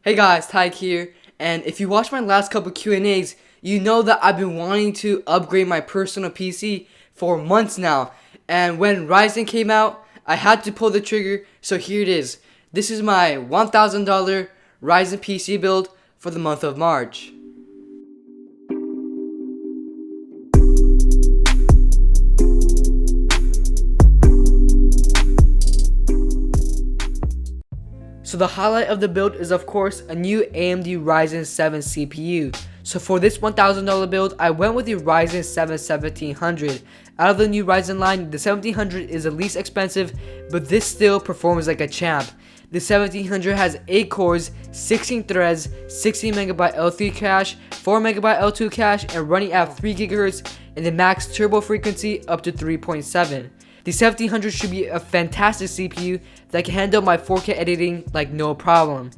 Hey guys, Taiga here, and if you watched my last couple Q&As, you know that I've been wanting to upgrade my personal PC for months now, and when Ryzen came out, I had to pull the trigger, so here it is. This is my $1,000 Ryzen PC build for the month of March. So the highlight of the build is of course a new AMD Ryzen 7 CPU. So for this $1,000 build, I went with the Ryzen 7 1700. Out of the new Ryzen line, the 1700 is the least expensive, but this still performs like a champ. The 1700 has 8 cores, 16 threads, 16MB L3 cache, 4MB L2 cache, and running at 3 GHz, and the max turbo frequency up to 3.7. The 1700 should be a fantastic CPU that can handle my 4K editing like no problem.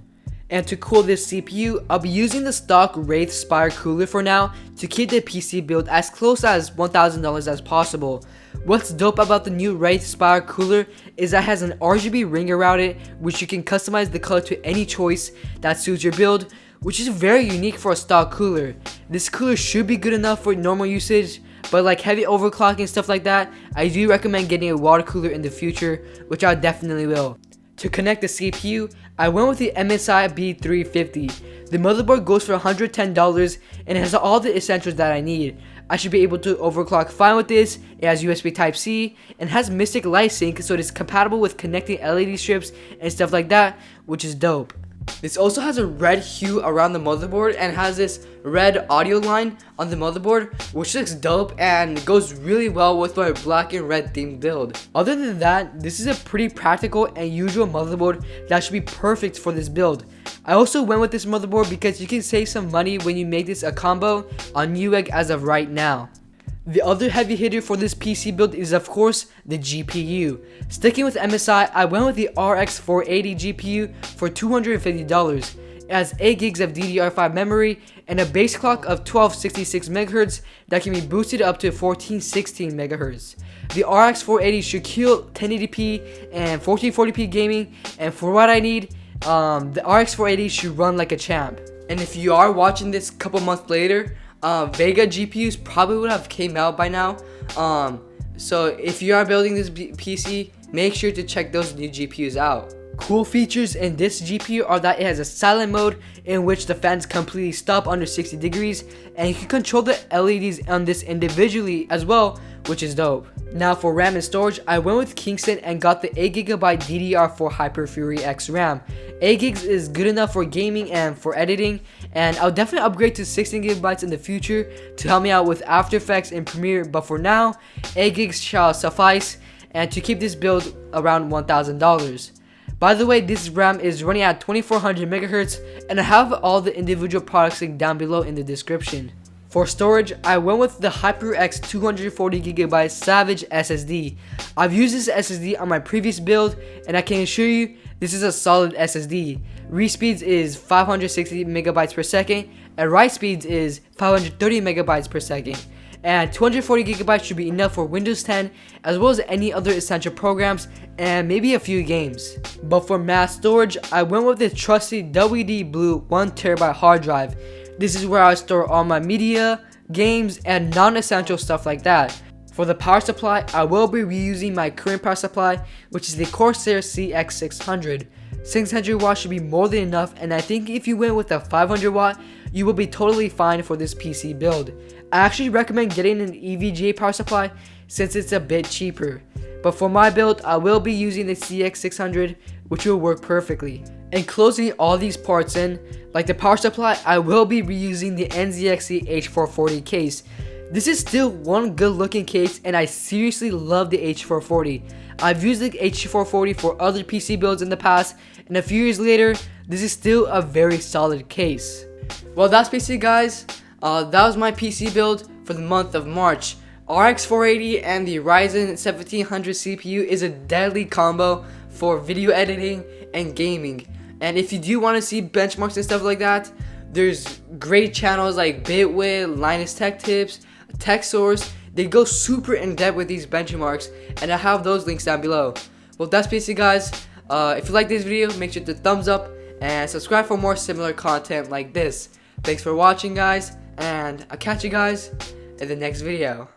And to cool this CPU, I'll be using the stock Wraith Spire cooler for now to keep the PC build as close as $1,000 as possible. What's dope about the new Wraith Spire cooler is that it has an RGB ring around it, which you can customize the color to any choice that suits your build, which is very unique for a stock cooler. This cooler should be good enough for normal usage, but like heavy overclocking and stuff like that, I do recommend getting a water cooler in the future, which I definitely will. To connect the CPU, I went with the MSI B350. The motherboard goes for $110 and it has all the essentials that I need. I should be able to overclock fine with this. It has USB Type-C and has Mystic Light Sync, so it is compatible with connecting LED strips and stuff like that, which is dope. This also has a red hue around the motherboard and has this red audio line on the motherboard, which looks dope and goes really well with my black and red themed build. Other than that, this is a pretty practical and usual motherboard that should be perfect for this build. I also went with this motherboard because you can save some money when you make this a combo on Newegg as of right now. The other heavy hitter for this PC build is of course the GPU. Sticking with MSI, I went with the RX 480 GPU for $250. It has 8 gigs of DDR5 memory and a base clock of 1266 MHz that can be boosted up to 1416 MHz. The RX 480 should kill 1080p and 1440p gaming, and for what I need, the RX 480 should run like a champ. And if you are watching this a couple months later, Vega GPUs probably would have came out by now. So if you are building this PC, make sure to check those new GPUs out. Cool features in this GPU are that it has a silent mode in which the fans completely stop under 60 degrees, and you can control the LEDs on this individually as well, which is dope. Now for RAM and storage, I went with Kingston and got the 8GB DDR4 Hyper Fury X RAM. 8GB is good enough for gaming and for editing, and I'll definitely upgrade to 16GB in the future to help me out with After Effects and Premiere, but for now, 8GB shall suffice, and to keep this build around $1,000. By the way, this RAM is running at 2400 MHz, and I have all the individual products linked down below in the description. For storage, I went with the HyperX 240GB Savage SSD. I've used this SSD on my previous build, and I can assure you this is a solid SSD. Read speeds is 560 megabytes per second, and write speeds is 530 megabytes per second. And 240GB should be enough for Windows 10 as well as any other essential programs and maybe a few games. But for mass storage, I went with the trusty WD Blue 1TB hard drive. This is where I store all my media, games, and non-essential stuff like that. For the power supply, I will be reusing my current power supply, which is the Corsair CX600. 600 watts should be more than enough, and I think if you went with a 500 watt, you will be totally fine for this PC build. I actually recommend getting an EVGA power supply since it's a bit cheaper. But for my build, I will be using the CX600, which will work perfectly. And closing all these parts in, like the power supply, I will be reusing the NZXT H440 case. This is still one good looking case, and I seriously love the H440. I've used the H440 for other PC builds in the past, and a few years later, this is still a very solid case. Well, that's basically guys. That was my PC build for the month of March. RX 480 and the Ryzen 1700 CPU is a deadly combo for video editing and gaming. And if you do want to see benchmarks and stuff like that, there's great channels like Bitwit, Linus Tech Tips, Tech Source. They go super in depth with these benchmarks, and I have those links down below. Well, that's basically guys. If you like this video, make sure to thumbs up and subscribe for more similar content like this. Thanks for watching, guys, and I'll catch you guys in the next video.